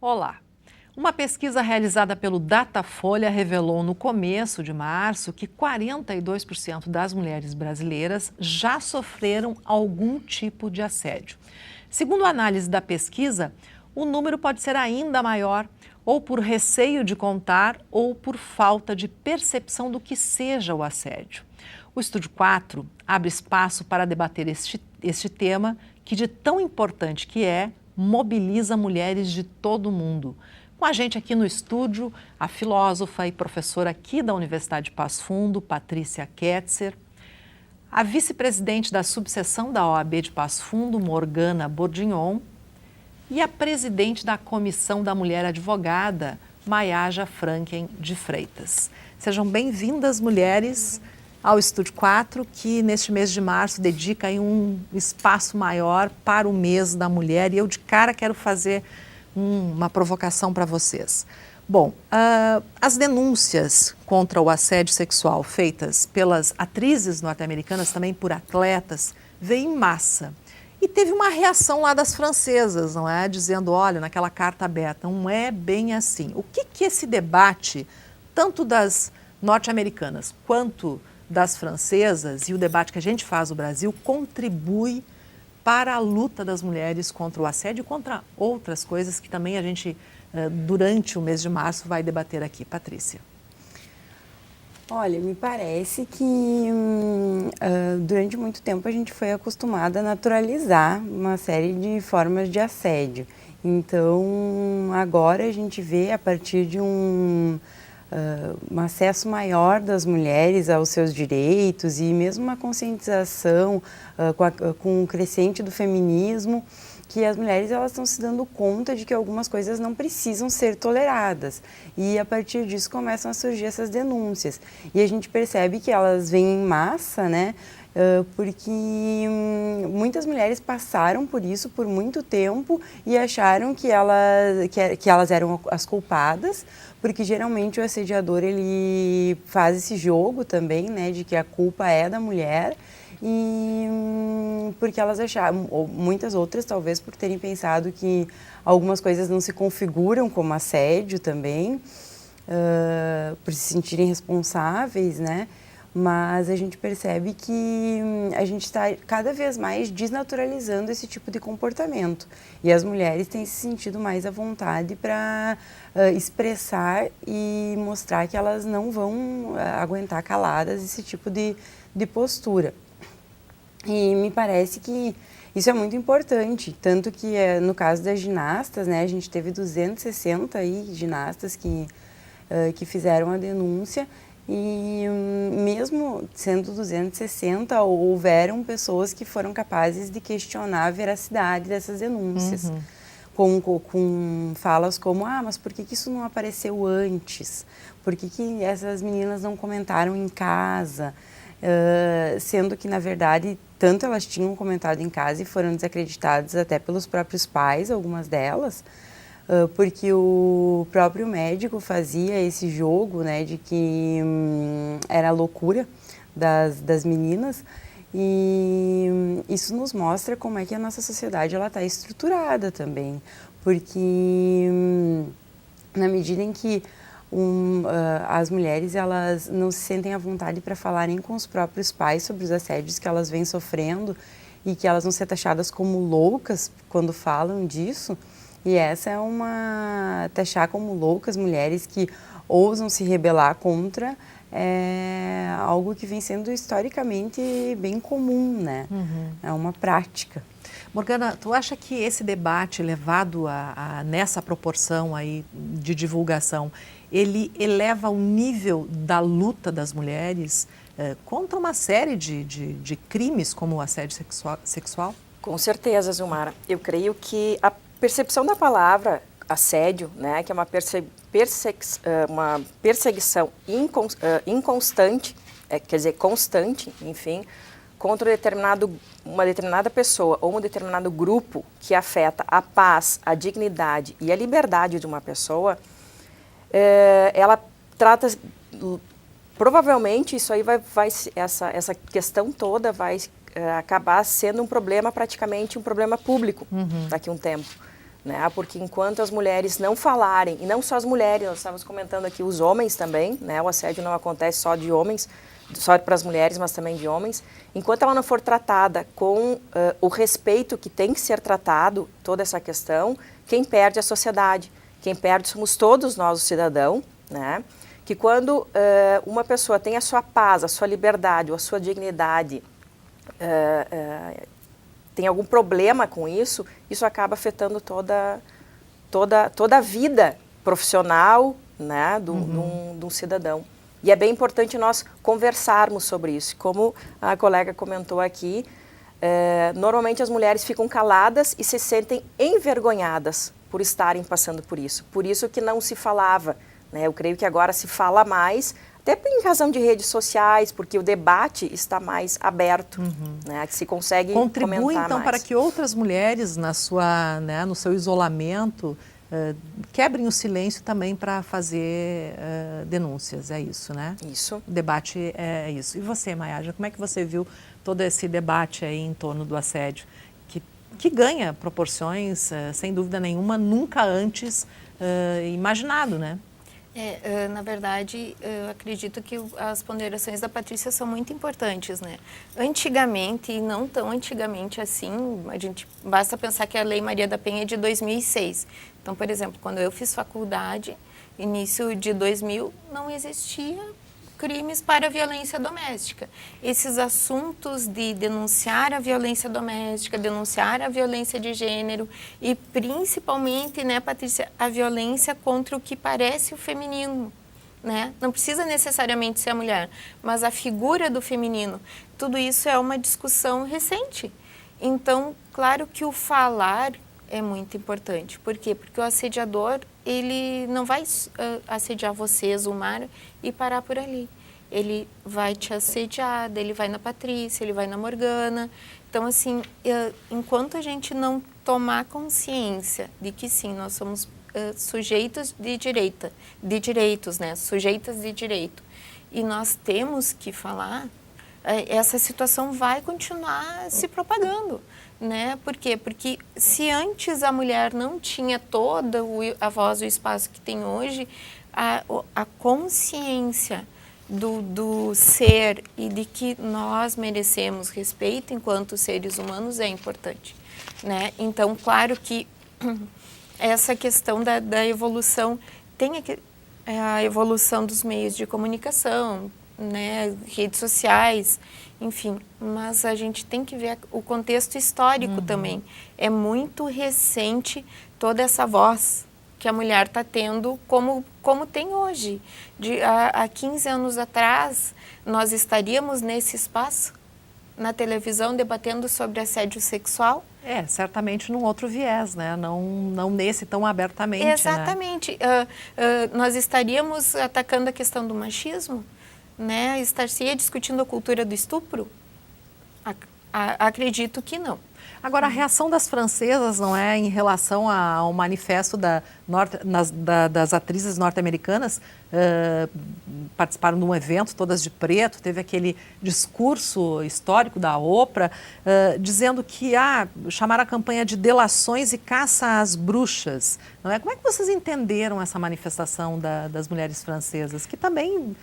Olá! Uma pesquisa realizada pelo Datafolha revelou no começo de março que 42% das mulheres brasileiras já sofreram algum tipo de assédio. Segundo a análise da pesquisa, o número pode ser ainda maior, ou por receio de contar, ou por falta de percepção do que seja o assédio. O Estúdio 4 abre espaço para debater este tema, que de tão importante que é, mobiliza mulheres de todo o mundo. Com a gente aqui no estúdio, a filósofa e professora aqui da Universidade de Passo Fundo, Patrícia Ketzer, a vice-presidente da subseção da OAB de Passo Fundo, Morgana Bordignon, e a presidente da Comissão da Mulher Advogada, Maiaja Franken de Freitas. Sejam bem-vindas, mulheres, ao Estúdio 4, que neste mês de março dedica aí um espaço maior para o mês da mulher. E eu de cara quero fazer uma provocação para vocês. Bom, as denúncias contra o assédio sexual feitas pelas atrizes norte-americanas, também por atletas, veio em massa. E teve uma reação lá das francesas, não é? Dizendo, olha, naquela carta aberta, não é bem assim. O que esse debate, tanto das norte-americanas quanto das francesas, e o debate que a gente faz no Brasil, contribui para a luta das mulheres contra o assédio e contra outras coisas que também a gente, durante o mês de março, vai debater aqui. Patrícia. Olha, me parece que durante muito tempo a gente foi acostumada a naturalizar uma série de formas de assédio. Então, agora a gente vê, a partir de um acesso maior das mulheres aos seus direitos e mesmo uma conscientização com o crescente do feminismo, que as mulheres elas estão se dando conta de que algumas coisas não precisam ser toleradas. E a partir disso começam a surgir essas denúncias. E a gente percebe que elas vêm em massa, né? Porque muitas mulheres passaram por isso por muito tempo e acharam que elas eram as culpadas, porque geralmente o assediador ele faz esse jogo também, né, de que a culpa é da mulher, e porque elas acharam, ou muitas outras talvez por terem pensado que algumas coisas não se configuram como assédio também, por se sentirem responsáveis, né? Mas a gente percebe que a gente está cada vez mais desnaturalizando esse tipo de comportamento. E as mulheres têm se sentido mais à vontade para expressar e mostrar que elas não vão aguentar caladas esse tipo de postura. E me parece que isso é muito importante, tanto que no caso das ginastas, né, a gente teve 260 aí ginastas que fizeram a denúncia. E mesmo sendo 260, houveram pessoas que foram capazes de questionar a veracidade dessas denúncias. Com falas como, mas por que isso não apareceu antes? Por que essas meninas não comentaram em casa? Sendo que, na verdade, tanto elas tinham comentado em casa e foram desacreditadas até pelos próprios pais, algumas delas, porque o próprio médico fazia esse jogo, né, de que era loucura das meninas, e isso nos mostra como é que a nossa sociedade está estruturada também, porque na medida em que as mulheres elas não se sentem à vontade para falarem com os próprios pais sobre os assédios que elas vêm sofrendo e que elas vão ser taxadas como loucas quando falam disso. E essa é taxar como loucas mulheres que ousam se rebelar contra algo que vem sendo historicamente bem comum, né? É uma prática. Morgana, tu acha que esse debate levado nessa proporção aí de divulgação, ele eleva o nível da luta das mulheres contra uma série de crimes como o assédio sexual? Com certeza, Zilmara. Eu creio que a percepção da palavra assédio, né, que é uma perseguição inconstante, quer dizer, constante, enfim, contra uma determinada pessoa ou um determinado grupo que afeta a paz, a dignidade e a liberdade de uma pessoa, ela trata, provavelmente isso aí essa questão toda vai acabar sendo um problema, praticamente um problema público daqui a um tempo. né? Porque enquanto as mulheres não falarem, e não só as mulheres, nós estávamos comentando aqui os homens também, né? O assédio não acontece só de homens, só para as mulheres, mas também de homens. Enquanto ela não for tratada com o respeito que tem que ser tratado, toda essa questão, quem perde é a sociedade. Quem perde somos todos nós, o cidadão, né? Que quando uma pessoa tem a sua paz, a sua liberdade ou a sua dignidade, tem algum problema com isso, isso acaba afetando toda a vida profissional, né, de um cidadão. E é bem importante nós conversarmos sobre isso. Como a colega comentou aqui, normalmente as mulheres ficam caladas e se sentem envergonhadas por estarem passando por isso. Por isso que não se falava, né? Eu creio que agora se fala mais, até em razão de redes sociais, porque o debate está mais aberto, né? Que se consegue Contribui, comentar então, mais. para que outras mulheres, no seu isolamento, quebrem o silêncio também para fazer denúncias, é isso, né? Isso. O debate é isso. E você, Mayara, como é que você viu todo esse debate aí em torno do assédio, que ganha proporções, sem dúvida nenhuma, nunca antes imaginado, né? Na verdade, eu acredito que as ponderações da Patrícia são muito importantes, né? Antigamente, e não tão antigamente assim, basta pensar que a Lei Maria da Penha é de 2006. Então, por exemplo, quando eu fiz faculdade, início de 2000, não existia crimes para violência doméstica. Esses assuntos de denunciar a violência doméstica, denunciar a violência de gênero e principalmente, né, Patrícia, a violência contra o que parece o feminino, né? Não precisa necessariamente ser a mulher, mas a figura do feminino. Tudo isso é uma discussão recente. Então, claro que o falar é muito importante. Por quê? Porque o assediador, ele não vai assediar você, Zumar, e parar por ali. Ele vai te assediar, ele vai na Patrícia, ele vai na Morgana. Então, assim, enquanto a gente não tomar consciência de que sim, nós somos sujeitos de direitos, né? Sujeitas de direito. E nós temos que falar, essa situação vai continuar se propagando. Né? Por quê? Porque se antes a mulher não tinha toda a voz e o espaço que tem hoje, a consciência do ser e de que nós merecemos respeito enquanto seres humanos é importante. Né? Então, claro que essa questão da evolução, tem a evolução dos meios de comunicação, né? Redes sociais, enfim, mas a gente tem que ver o contexto histórico também. É muito recente toda essa voz que a mulher está tendo como tem hoje. Há 15 anos atrás, nós estaríamos nesse espaço, na televisão, debatendo sobre assédio sexual? Certamente num outro viés, né? Não nesse tão abertamente. Exatamente. Né? Nós estaríamos atacando a questão do machismo? Né? Estaria discutindo a cultura do estupro? Acredito que não. Agora, a reação das francesas, não é, em relação ao manifesto das atrizes norte-americanas, participaram de um evento, todas de preto, teve aquele discurso histórico da Oprah, dizendo que chamaram a campanha de delações e caça às bruxas. Não é? Como é que vocês entenderam essa manifestação das mulheres francesas, que também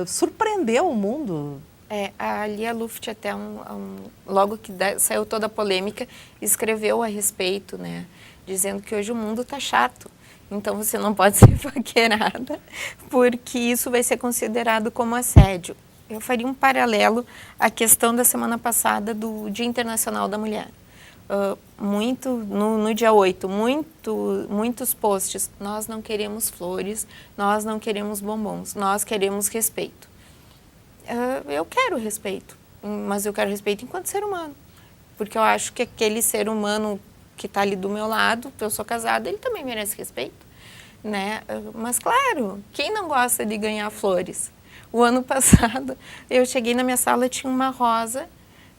surpreendeu o mundo? A Lia Luft, até logo que saiu toda a polêmica, escreveu a respeito, né, dizendo que hoje o mundo está chato, então você não pode ser paquerada, porque isso vai ser considerado como assédio. Eu faria um paralelo à questão da semana passada do Dia Internacional da Mulher. No dia 8, muitos posts, nós não queremos flores, nós não queremos bombons, nós queremos respeito. Eu quero respeito, mas eu quero respeito enquanto ser humano, porque eu acho que aquele ser humano que está ali do meu lado, eu sou casada, ele também merece respeito, né? Mas claro, quem não gosta de ganhar flores? O ano passado, eu cheguei na minha sala, tinha uma rosa,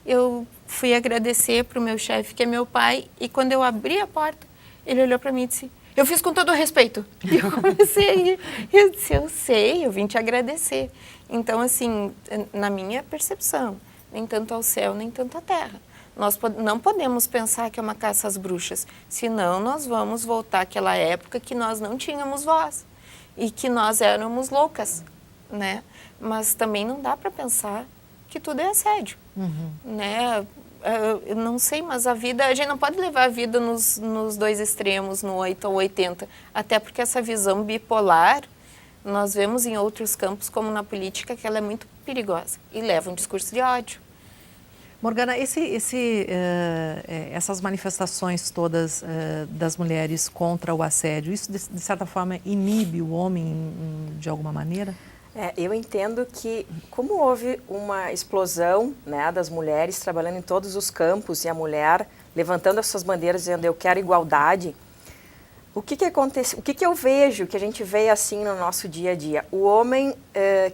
eu fui agradecer para o meu chefe, que é meu pai, e quando eu abri a porta, ele olhou para mim e disse: eu fiz com todo o respeito. E eu comecei a ir. Eu disse: eu sei, eu vim te agradecer. Então, assim, na minha percepção, nem tanto ao céu, nem tanto à terra. Nós não podemos pensar que é uma caça às bruxas, senão nós vamos voltar àquela época que nós não tínhamos voz e que nós éramos loucas, né? Mas também não dá para pensar que tudo é assédio, né? Eu não sei, mas a gente não pode levar a vida nos dois extremos, no 8 ou 80, até porque essa visão bipolar nós vemos em outros campos, como na política, que ela é muito perigosa e leva um discurso de ódio. Morgana, essas manifestações todas das mulheres contra o assédio, isso de certa forma inibe o homem de alguma maneira? Eu entendo que, como houve uma explosão, né, das mulheres trabalhando em todos os campos e a mulher levantando as suas bandeiras dizendo eu quero igualdade, o que acontece? O que eu vejo, que a gente vê assim no nosso dia a dia? O homem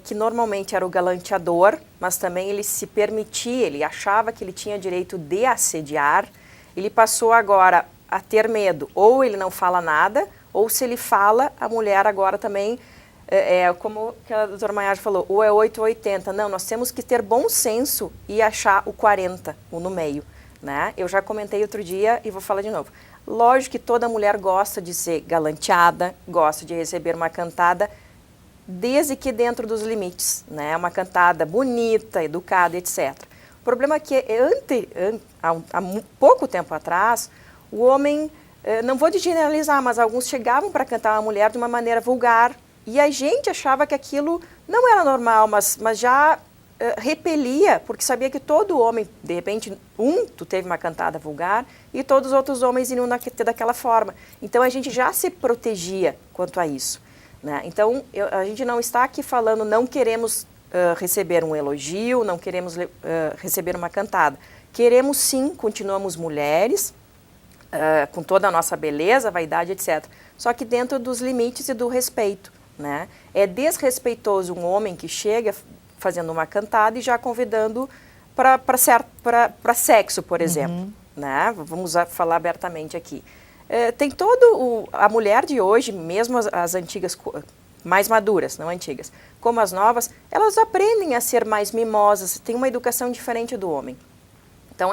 que normalmente era o galanteador, mas também ele se permitia, ele achava que ele tinha direito de assediar, ele passou agora a ter medo, ou ele não fala nada, ou se ele fala, a mulher agora também, como a doutora Maiara falou, ou é 8 ou 80. Não, nós temos que ter bom senso e achar o 40, o no meio, né? Eu já comentei outro dia e vou falar de novo. Lógico que toda mulher gosta de ser galanteada, gosta de receber uma cantada, desde que dentro dos limites, né? Uma cantada bonita, educada, etc. O problema é que há pouco tempo atrás, o homem, não vou generalizar, mas alguns chegavam para cantar uma mulher de uma maneira vulgar, e a gente achava que aquilo não era normal, mas já repelia, porque sabia que todo homem, de repente, tu teve uma cantada vulgar e todos os outros homens iriam ter daquela forma. Então, a gente já se protegia quanto a isso, né? Então, a gente não está aqui falando, não queremos receber um elogio, não queremos receber uma cantada. Queremos sim, continuamos mulheres, com toda a nossa beleza, vaidade, etc. Só que dentro dos limites e do respeito, né? É desrespeitoso um homem que chega fazendo uma cantada e já convidando para sexo, por exemplo, né? Vamos falar abertamente aqui. Tem a mulher de hoje, mesmo as antigas, mais maduras, não antigas, como as novas, elas aprendem a ser mais mimosas, têm uma educação diferente do homem. Então,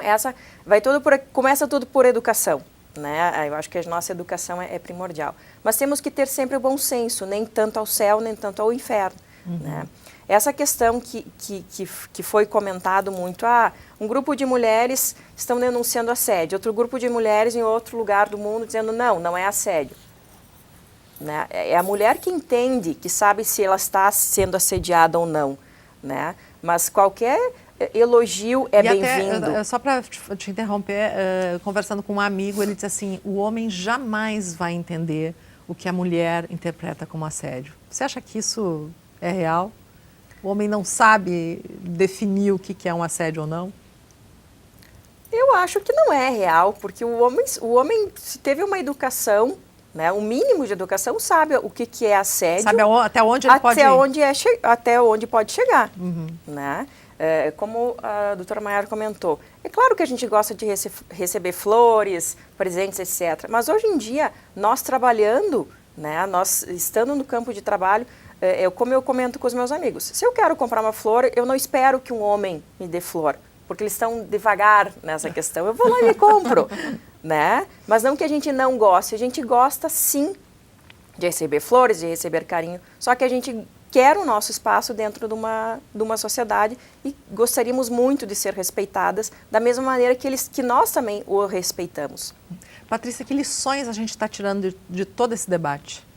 começa tudo por educação, né? Eu acho que a nossa educação é primordial. Mas temos que ter sempre o bom senso, nem tanto ao céu, nem tanto ao inferno, né? Essa questão que foi comentado muito, um grupo de mulheres estão denunciando assédio, outro grupo de mulheres em outro lugar do mundo dizendo não é assédio. Né? É a mulher que entende, que sabe se ela está sendo assediada ou não, né? Mas qualquer elogio é bem-vindo. Só para te interromper, conversando com um amigo, ele disse assim, o homem jamais vai entender o que a mulher interpreta como assédio. Você acha que isso é real? O homem não sabe definir o que é um assédio ou não? Eu acho que não é real, porque o homem se teve uma educação, né, um mínimo de educação, sabe o que é assédio. Sabe até onde ele pode ir. Até onde pode chegar. Né? Como a doutora Maiara comentou, é claro que a gente gosta de receber flores, presentes, etc. Mas hoje em dia, nós trabalhando, né, nós estando no campo de trabalho, como eu comento com os meus amigos, se eu quero comprar uma flor, eu não espero que um homem me dê flor, porque eles estão devagar nessa questão. Eu vou lá e me compro, né? Mas não que a gente não goste, a gente gosta sim de receber flores, de receber carinho, só que a gente quer o nosso espaço dentro de uma sociedade e gostaríamos muito de ser respeitadas da mesma maneira que nós também o respeitamos. Patrícia, que lições a gente está tirando de todo esse debate?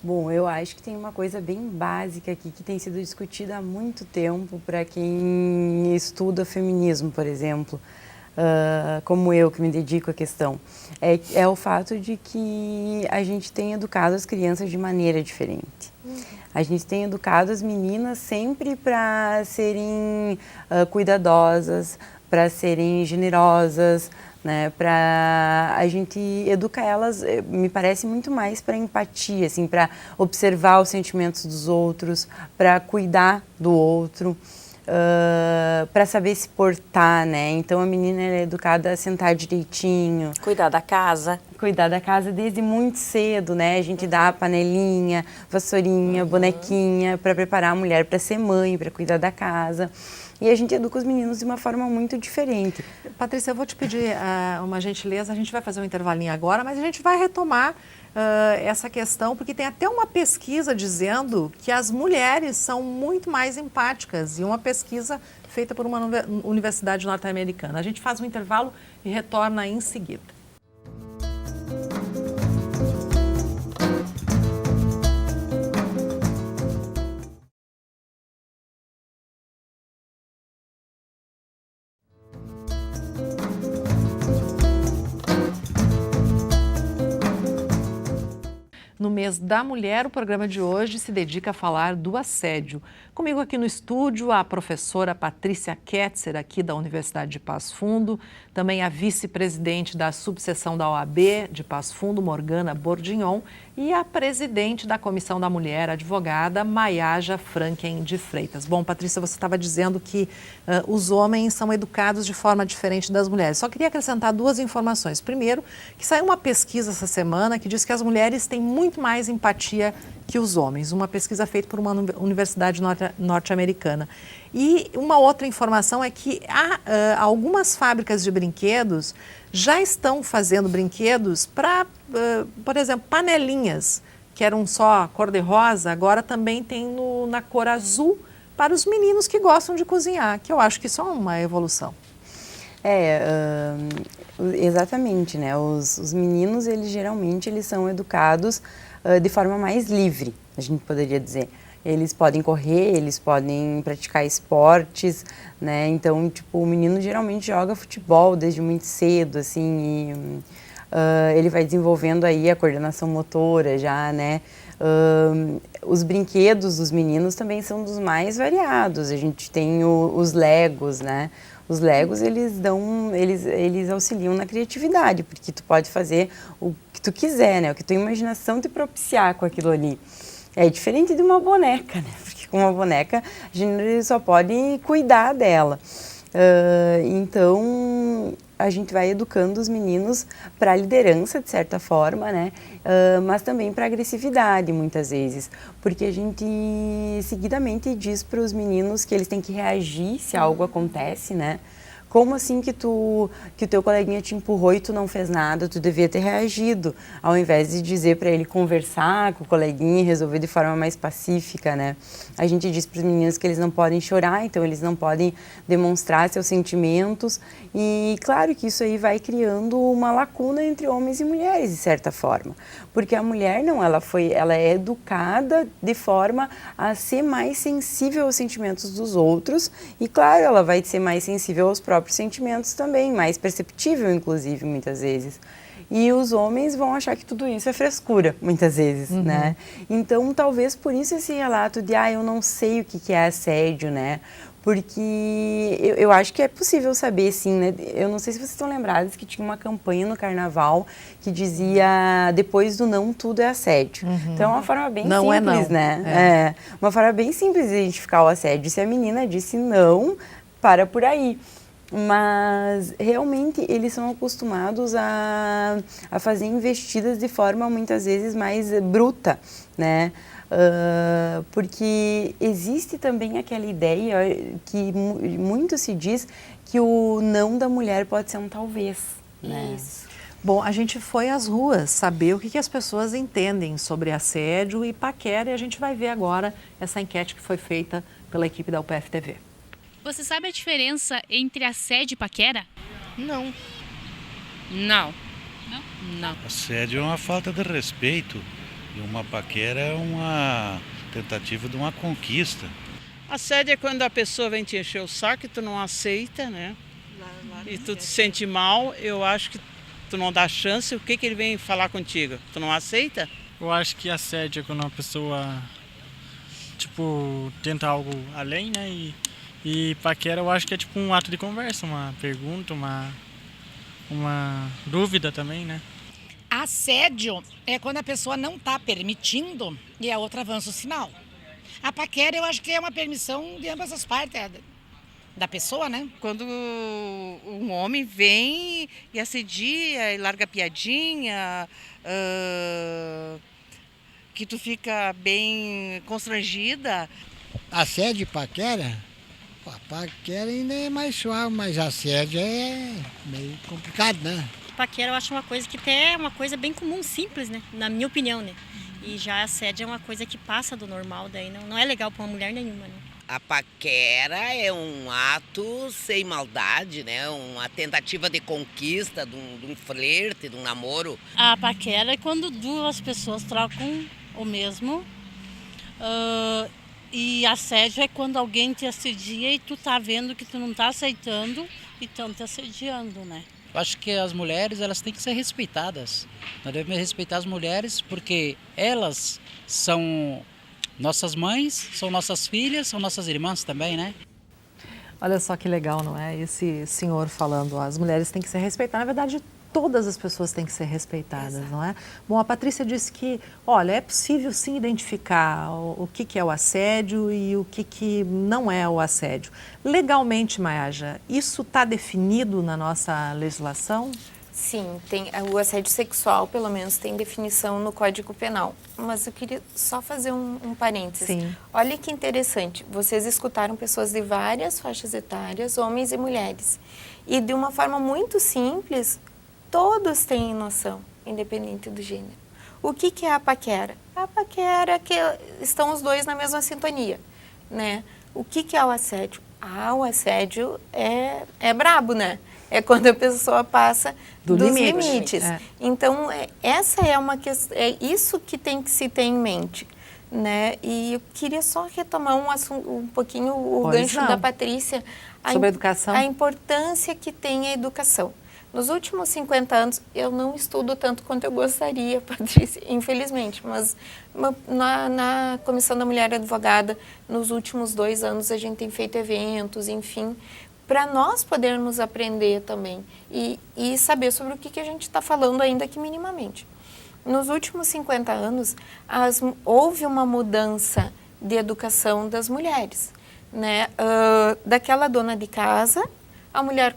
Bom, eu acho que tem uma coisa bem básica aqui que tem sido discutida há muito tempo para quem estuda feminismo, por exemplo, como eu que me dedico à questão. É o fato de que a gente tem educado as crianças de maneira diferente. A gente tem educado as meninas sempre para serem cuidadosas, para serem generosas, né, para a gente educar elas, me parece muito mais para empatia, assim, para observar os sentimentos dos outros, para cuidar do outro. para saber se portar, né? Então a menina é educada a sentar direitinho. Cuidar da casa. Cuidar da casa desde muito cedo, né? A gente dá a panelinha, vassourinha, bonequinha para preparar a mulher para ser mãe, para cuidar da casa. E a gente educa os meninos de uma forma muito diferente. Patrícia, eu vou te pedir uma gentileza, a gente vai fazer um intervalinho agora, mas a gente vai retomar essa questão, porque tem até uma pesquisa dizendo que as mulheres são muito mais empáticas, e uma pesquisa feita por uma universidade norte-americana. A gente faz um intervalo e retorna em seguida. No mês da mulher, o programa de hoje se dedica a falar do assédio. Comigo aqui no estúdio, a professora Patrícia Ketzer, aqui da Universidade de Passo Fundo, também a vice-presidente da subseção da OAB de Passo Fundo, Morgana Bordignon, e a presidente da Comissão da Mulher, a advogada Maiaja Franken de Freitas. Bom, Patrícia, você estava dizendo que os homens são educados de forma diferente das mulheres. Só queria acrescentar duas informações. Primeiro, que saiu uma pesquisa essa semana que diz que as mulheres têm muito mais empatia que os homens. Uma pesquisa feita por uma universidade norte-americana. E uma outra informação é que algumas fábricas de brinquedos já estão fazendo brinquedos para, por exemplo, panelinhas, que eram só cor-de-rosa, agora também tem na cor azul para os meninos que gostam de cozinhar, que eu acho que isso é uma evolução. Exatamente, né? Os meninos, eles são educados de forma mais livre, a gente poderia dizer. Eles podem correr, eles podem praticar esportes, né? Então, tipo, o menino geralmente joga futebol desde muito cedo, assim, e ele vai desenvolvendo aí a coordenação motora já, né? Os brinquedos dos meninos também são dos mais variados. A gente tem os Legos, né? Os Legos, eles auxiliam na criatividade, porque tu pode fazer o que tu quiser, né? O que tua imaginação te propiciar com aquilo ali. É diferente de uma boneca, né? Porque com uma boneca a gente só pode cuidar dela. Então, a gente vai educando os meninos para a liderança, de certa forma, né? Mas também para a agressividade, muitas vezes. Porque a gente seguidamente diz para os meninos que eles têm que reagir se algo acontece, né? Como assim que o teu coleguinha te empurrou e tu não fez nada? Tu devia ter reagido, ao invés de dizer para ele conversar com o coleguinha e resolver de forma mais pacífica, né? A gente diz para os meninos que eles não podem chorar, então eles não podem demonstrar seus sentimentos. E claro que isso aí vai criando uma lacuna entre homens e mulheres, de certa forma. Porque a mulher não, ela é educada de forma a ser mais sensível aos sentimentos dos outros. E claro, ela vai ser mais sensível aos próprios sentimentos também, mais perceptível, inclusive, muitas vezes. E os homens vão achar que tudo isso é frescura, muitas vezes, né? Então, talvez por isso esse relato de, eu não sei o que é assédio, né? Porque eu acho que é possível saber, sim, né? Eu não sei se vocês estão lembrados que tinha uma campanha no Carnaval que dizia, depois do não, tudo é assédio. Então, é uma forma bem simples, né? Uma forma bem simples de identificar o assédio. Se a menina disse não, para por aí. Mas, realmente, eles são acostumados a fazer investidas de forma, muitas vezes, mais bruta, né? Porque existe também aquela ideia que muito se diz que o não da mulher pode ser um talvez, né? Isso. Bom, a gente foi às ruas saber o que as pessoas entendem sobre assédio e paquera, e a gente vai ver agora essa enquete que foi feita pela equipe da UPF-TV. Você sabe a diferença entre assédio e paquera? Não. Não. Não. Assédio é uma falta de respeito e uma paquera é uma tentativa de uma conquista. Assédio é quando a pessoa vem te encher o saco e tu não aceita, né? E tu te sente mal, eu acho que tu não dá chance, o que ele vem falar contigo? Tu não aceita? Eu acho que assédio é quando uma pessoa, tenta algo além, né? E paquera eu acho que é um ato de conversa, uma pergunta, uma dúvida também, né? Assédio é quando a pessoa não está permitindo e a outra avança o sinal. A paquera eu acho que é uma permissão de ambas as partes, da pessoa, né? Quando um homem vem e assedia e larga piadinha, que tu fica bem constrangida. Assédio e paquera? Pô, a paquera ainda é mais suave, mas assédio é meio complicado, né? Paquera eu acho uma coisa que até é uma coisa bem comum, simples, né? Na minha opinião, né? E já assédio é uma coisa que passa do normal, daí não é legal para uma mulher nenhuma, né? A paquera é um ato sem maldade, né? Uma tentativa de conquista, de um flerte, de um namoro. A paquera é quando duas pessoas trocam o mesmo. E assédio é quando alguém te assedia e tu tá vendo que tu não tá aceitando e estão te assediando, né? Eu acho que as mulheres, elas têm que ser respeitadas. Nós devemos respeitar as mulheres porque elas são nossas mães, são nossas filhas, são nossas irmãs também, né? Olha só que legal, não é? Esse senhor falando, ó, as mulheres têm que ser respeitadas. Na verdade, todas as pessoas têm que ser respeitadas, Exato. Não é? Bom, a Patrícia disse que, olha, é possível sim identificar o que é o assédio e o que não é o assédio. Legalmente, Mayaja, isso está definido na nossa legislação? Sim, o assédio sexual, pelo menos, tem definição no Código Penal. Mas eu queria só fazer um parênteses. Sim. Olha que interessante, vocês escutaram pessoas de várias faixas etárias, homens e mulheres. E de uma forma muito simples, todos têm noção, independente do gênero. O que é a paquera? A paquera é que estão os dois na mesma sintonia, né? O que é o assédio? O assédio é brabo, né? É quando a pessoa passa dos limites. É. Então, essa é uma questão, é isso que tem que se ter em mente, né? E eu queria só retomar um pouquinho o gancho da Patrícia. Sobre a educação. A importância que tem a educação. Nos últimos 50 anos, eu não estudo tanto quanto eu gostaria, Patrícia, infelizmente, mas na Comissão da Mulher Advogada, nos últimos 2 anos, a gente tem feito eventos, enfim, para nós podermos aprender também e saber sobre o que a gente está falando ainda que minimamente. Nos últimos 50 anos, houve uma mudança de educação das mulheres, né? Daquela dona de casa, a mulher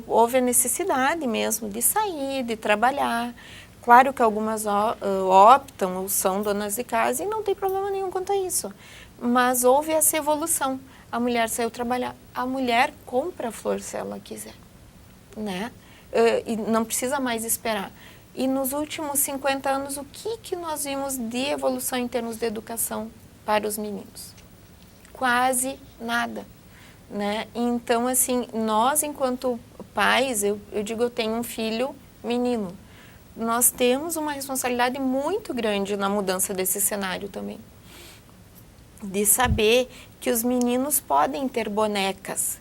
houve a necessidade mesmo de sair, de trabalhar. Claro que algumas optam ou são donas de casa e não tem problema nenhum quanto a isso. Mas houve essa evolução. A mulher saiu trabalhar. A mulher compra a flor se ela quiser, né? E não precisa mais esperar. E nos últimos 50 anos, o que nós vimos de evolução em termos de educação para os meninos? Quase nada. Né? Então, assim, nós enquanto pais, eu digo, eu tenho um filho menino, nós temos uma responsabilidade muito grande na mudança desse cenário também. De saber que os meninos podem ter bonecas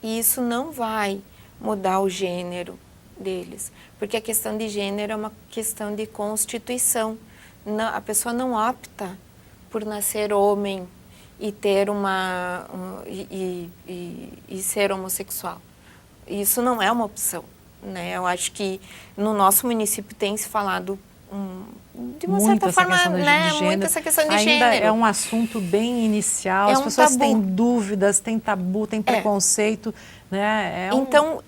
e isso não vai mudar o gênero deles, porque a questão de gênero é uma questão de constituição. A pessoa não opta por nascer homem e ter e ser homossexual. Isso não é uma opção, né? Eu acho que no nosso município tem se falado de uma certa forma, né, muito essa questão de gênero. Ainda é um assunto bem inicial, as pessoas têm dúvidas, tem tabu, tem preconceito, né? Então,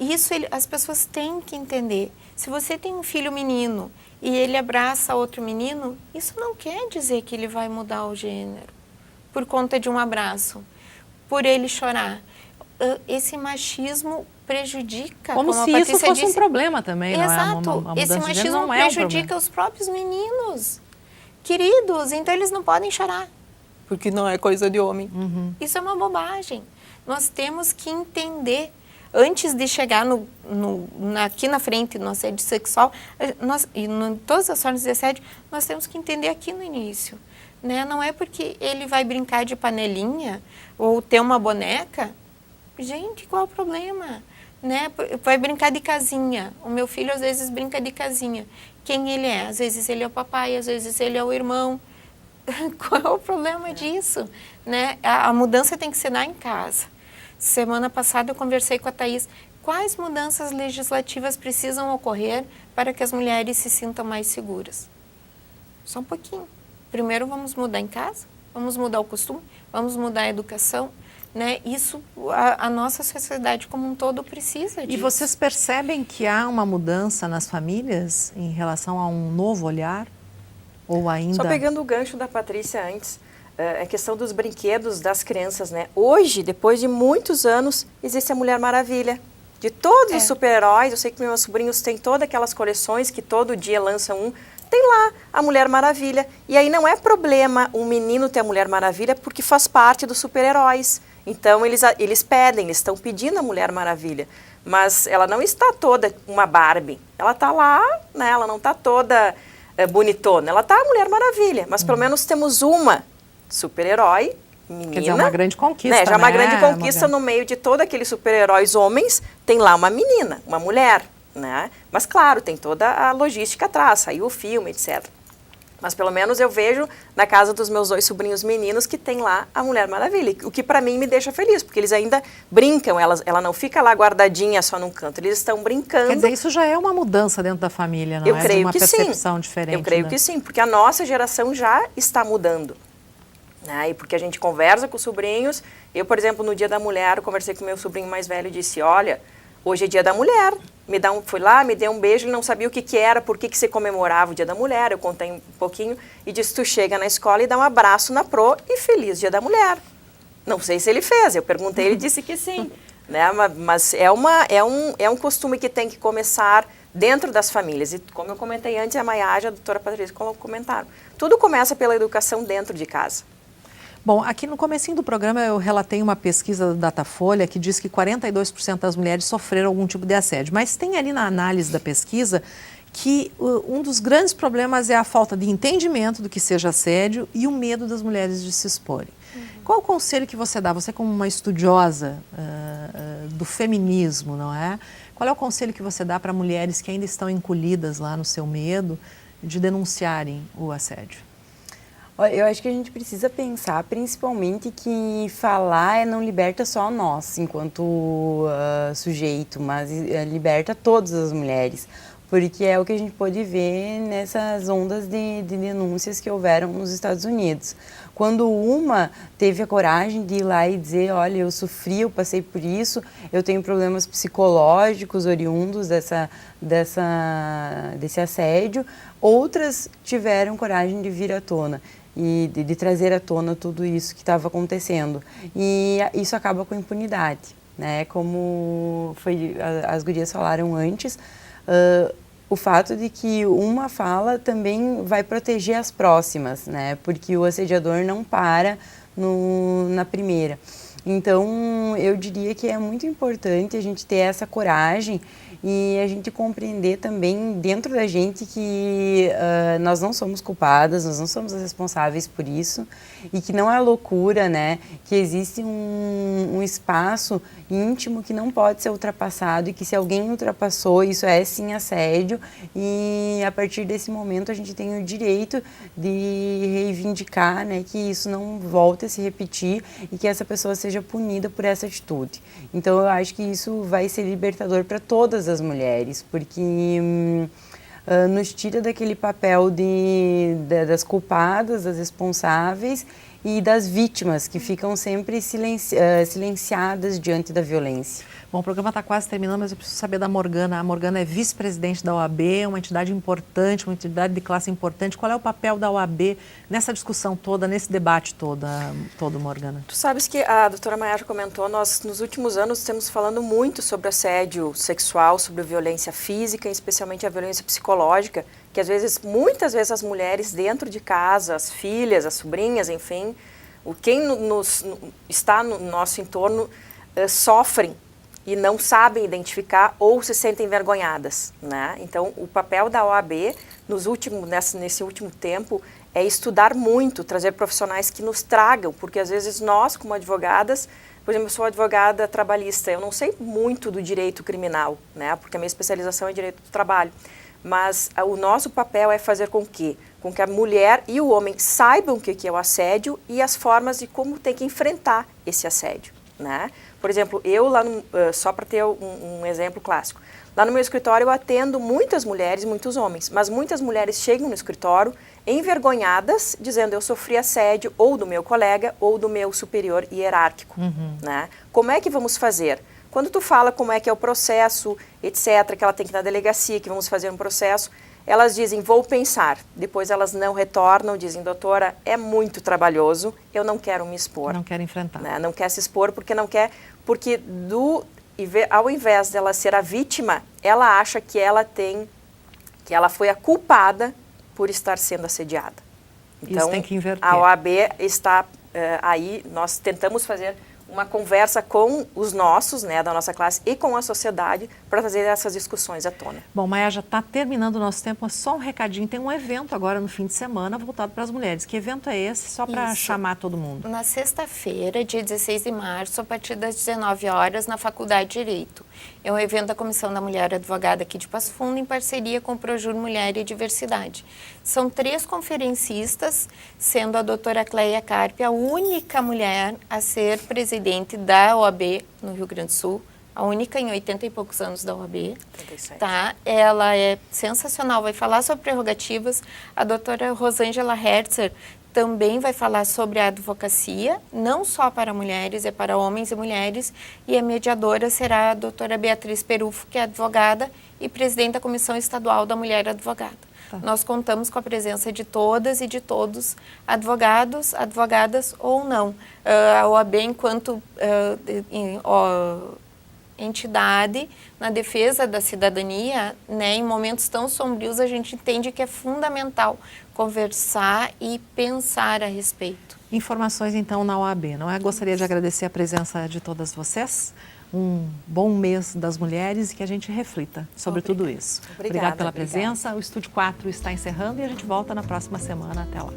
as pessoas têm que entender. Se você tem um filho menino e ele abraça outro menino, isso não quer dizer que ele vai mudar o gênero por conta de um abraço, por ele chorar. Esse machismo prejudica, como se isso fosse um problema também, Exato. Não é? Esse machismo prejudica os próprios meninos, queridos, então eles não podem chorar, porque não é coisa de homem. Uhum. Isso é uma bobagem. Nós temos que entender, antes de chegar aqui na frente no assédio sexual, e em todas as formas de assédio, nós temos que entender aqui no início. Né? Não é porque ele vai brincar de panelinha ou ter uma boneca. Gente, qual é o problema? Né? Vai brincar de casinha. O meu filho às vezes brinca de casinha. Quem ele é? Às vezes ele é o papai, às vezes ele é o irmão. Qual é o problema disso? Né? A mudança tem que ser lá em casa. Semana passada eu conversei com a Thaís. Quais mudanças legislativas precisam ocorrer para que as mulheres se sintam mais seguras? Só um pouquinho. Primeiro vamos mudar em casa, vamos mudar o costume, vamos mudar a educação, né? Isso a nossa sociedade como um todo precisa disso. E vocês percebem que há uma mudança nas famílias em relação a um novo olhar? Ou ainda... Só pegando o gancho da Patrícia antes, a questão dos brinquedos das crianças, né? Hoje, depois de muitos anos, existe a Mulher Maravilha. De todos os super-heróis, eu sei que meus sobrinhos têm todas aquelas coleções que todo dia lançam um, tem lá a Mulher Maravilha. E aí não é problema um menino ter a Mulher Maravilha porque faz parte dos super-heróis. Então eles pedem, eles estão pedindo a Mulher Maravilha. Mas ela não está toda uma Barbie. Ela está lá, né? Ela não está toda bonitona. Ela está a Mulher Maravilha. Mas pelo menos temos uma super-herói, menina. Quer dizer, é uma grande conquista, né? Já é uma grande conquista no meio de todos aqueles super-heróis homens, tem lá uma menina, uma mulher, né? Mas claro, tem toda a logística atrás, saiu o filme, etc. Mas pelo menos eu vejo na casa dos meus 2 sobrinhos meninos que tem lá a Mulher Maravilha, o que para mim me deixa feliz, porque eles ainda brincam, ela não fica lá guardadinha só num canto, eles estão brincando. Quer dizer, isso já é uma mudança dentro da família, não é? Eu creio uma que percepção sim. diferente. Eu creio que sim, porque a nossa geração já está mudando. Né? E porque a gente conversa com os sobrinhos. Eu, por exemplo, no Dia da Mulher, eu conversei com o meu sobrinho mais velho e disse, olha, hoje é Dia da Mulher. Fui lá, me deu um beijo, ele não sabia o que era, por que você comemorava o Dia da Mulher. Eu contei um pouquinho e disse, tu chega na escola e dá um abraço na Pro e feliz Dia da Mulher. Não sei se ele fez, eu perguntei, ele disse que sim. Né? Mas é um costume que tem que começar dentro das famílias. E como eu comentei antes, a Maiaja, a doutora Patrícia comentaram. Tudo começa pela educação dentro de casa. Bom, aqui no comecinho do programa eu relatei uma pesquisa do Datafolha que diz que 42% das mulheres sofreram algum tipo de assédio. Mas tem ali na análise da pesquisa que um dos grandes problemas é a falta de entendimento do que seja assédio e o medo das mulheres de se exporem. Qual o conselho que você dá? Você como uma estudiosa do feminismo, não é? Qual é o conselho que você dá para mulheres que ainda estão encolhidas lá no seu medo de denunciarem o assédio? Eu acho que a gente precisa pensar, principalmente, que falar não liberta só nós, enquanto sujeito, mas liberta todas as mulheres. Porque é o que a gente pode ver nessas ondas de denúncias que houveram nos Estados Unidos. Quando uma teve a coragem de ir lá e dizer, olha, eu sofri, eu passei por isso, eu tenho problemas psicológicos oriundos desse assédio, outras tiveram coragem de vir à tona e de trazer à tona tudo isso que estava acontecendo. E isso acaba com impunidade, né? Como as gurias falaram antes, o fato de que uma fala também vai proteger as próximas, né? Porque o assediador não para na primeira. Então, eu diria que é muito importante a gente ter essa coragem e a gente compreender também dentro da gente que nós não somos culpadas, nós não somos as responsáveis por isso e que não é loucura, né? Que existe um espaço íntimo que não pode ser ultrapassado e que se alguém ultrapassou, isso é sim assédio e a partir desse momento a gente tem o direito de reivindicar, né, que isso não volte a se repetir e que essa pessoa seja punida por essa atitude. Então eu acho que isso vai ser libertador para todas as mulheres, porque nos tira daquele papel das culpadas, das responsáveis e das vítimas que ficam sempre silenciadas diante da violência. Bom, o programa está quase terminando, mas eu preciso saber da Morgana. A Morgana é vice-presidente da OAB, uma entidade importante, uma entidade de classe importante. Qual é o papel da OAB nessa discussão toda, nesse debate todo, Morgana? Tu sabes que a doutora Maiaja comentou, nós nos últimos anos estamos falando muito sobre assédio sexual, sobre violência física, especialmente a violência psicológica, que muitas vezes as mulheres dentro de casa, as filhas, as sobrinhas, enfim, quem está no nosso entorno sofrem e não sabem identificar ou se sentem envergonhadas, né? Então, o papel da OAB nesse último tempo é estudar muito, trazer profissionais que nos tragam, porque às vezes nós, como advogadas, por exemplo, eu sou advogada trabalhista, eu não sei muito do direito criminal, né? Porque a minha especialização é direito do trabalho, mas o nosso papel é fazer com que a mulher e o homem saibam o que é o assédio e as formas de como tem que enfrentar esse assédio, né? Por exemplo, eu lá, só para ter um exemplo clássico, Lá no meu escritório eu atendo muitas mulheres, muitos homens, mas muitas mulheres chegam no escritório envergonhadas, dizendo eu sofri assédio ou do meu colega ou do meu superior hierárquico. Né? Como é que vamos fazer? Quando tu fala como é que é o processo, etc., que ela tem que ir na delegacia, que vamos fazer um processo, elas dizem, vou pensar. Depois elas não retornam, dizem, doutora, é muito trabalhoso, eu não quero me expor. Não quero enfrentar. Né? Não quer se expor porque não quer, porque ao invés dela ser a vítima, ela acha que ela foi a culpada por estar sendo assediada. Então, isso tem que inverter. A OAB está aí, nós tentamos fazer uma conversa com os nossos, né, da nossa classe e com a sociedade para fazer essas discussões à tona. Bom, Maia, já está terminando o nosso tempo, mas só um recadinho, tem um evento agora no fim de semana voltado para as mulheres. Que evento é esse? Só para chamar todo mundo. Na sexta-feira, dia 16 de março, a partir das 19 horas, na Faculdade de Direito. É um evento da Comissão da Mulher Advogada aqui de Passo Fundo, em parceria com o Projur Mulher e Diversidade. São 3 conferencistas, sendo a doutora Cleia Carpe a única mulher a ser presidente da OAB no Rio Grande do Sul, a única em 80 e poucos anos da OAB. 87. Tá? Ela é sensacional, vai falar sobre prerrogativas. A doutora Rosângela Herzer também vai falar sobre a advocacia, não só para mulheres, é para homens e mulheres, e a mediadora será a doutora Beatriz Perufo, que é advogada e presidente da Comissão Estadual da Mulher Advogada. Tá. Nós contamos com a presença de todas e de todos, advogados, advogadas ou não. A OAB, enquanto entidade na defesa da cidadania, né, em momentos tão sombrios, a gente entende que é fundamental conversar e pensar a respeito. Informações, então, na OAB, não é? Gostaria de agradecer a presença de todas vocês. Um bom mês das mulheres e que a gente reflita sobre tudo isso. Obrigada pela presença. O Estúdio 4 está encerrando e a gente volta na próxima semana. Até lá.